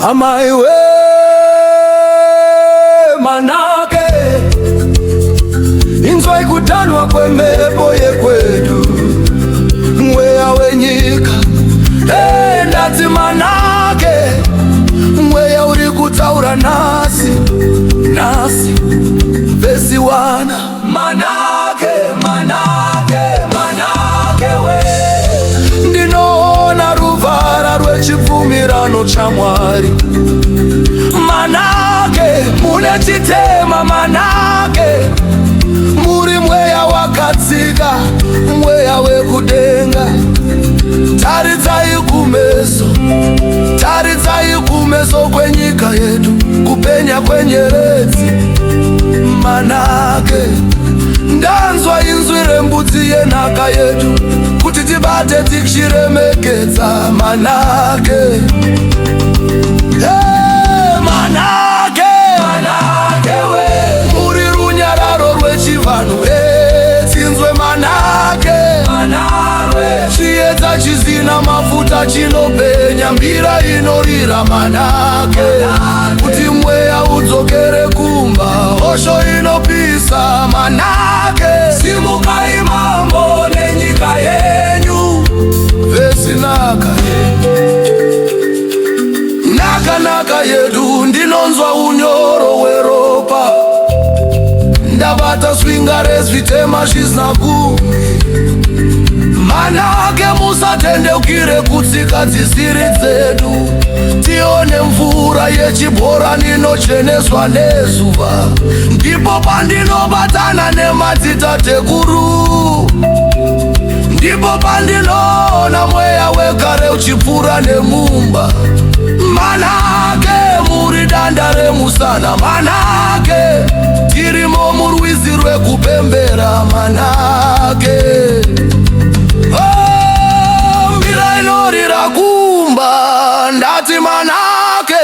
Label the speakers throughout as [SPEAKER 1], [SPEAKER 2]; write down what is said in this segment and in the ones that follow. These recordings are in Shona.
[SPEAKER 1] amaiwe manake inzwa ikudanwa kwemhepo yekwedu mweya wenyika ndati manake mweya uri kutaura nasi vesi wana manake we ndinoona ruvara rwechibvumirano chaMwari manake mune chitema manake muri mweya wakatsika mweya wekudenga taridzai kumeso kwenyika yedu kupenya kwenyeredzi manake ndanzwa inzwi rembudzi yenhaka yedu kuti tibate tichiremekedza manake manake we muri runyararo rwechivanhu tinzwe manake chiedza chisina mafuta chinopenya mbira inorira manake kuti mweya udzokere kumba hosho inopisa manake simukai mambo nenyika yenyu vesinaka naka yedu ndinonzwa unyoro weropa ndabata swinga rezvitema zviznaku manake musatendeukire kutsika dzisiri dzedu tione mvura yechibhorani inocheneswa nezuva ndipo pandinobatana nemadzitateguru ndipo pandinoona mweya wekare uchipfuura nemumba manake muri danda remusana manake tirimo murwizi rwekupembera manake mbira inorira kumba ndati manake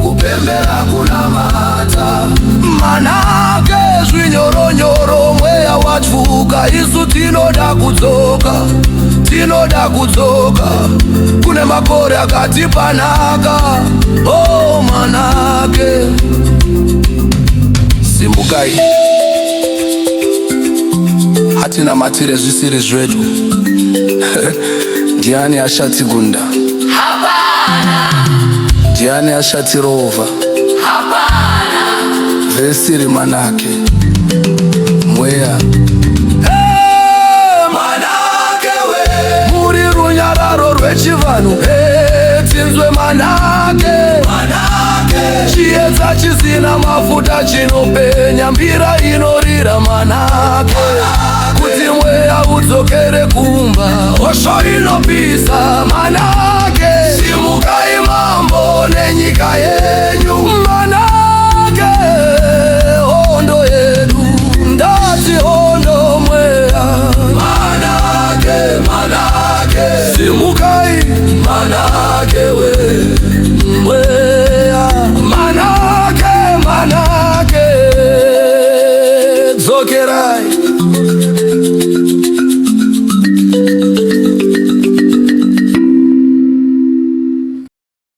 [SPEAKER 1] kupembera kunamata manake zvinyoronyoro mweya watvuka isu tinoda kudzoka kune makore akatipanaka manake simbukai hatinamatire zvisiri zvedu ndiani ashatigunda? Hapana. Ndiani ashatirova? Hapana. Vesiri manake mweya manake we muri runyararo rwechivanhu tinzwe manake chiedza chisina mafuta chinopenya mbira inorira manake kuti mweya udzokere kumba hosho inopisa manake simukai mambo nenyika yenyu manake hondo yedu ndati hondo mweya manake simukai manake we mweya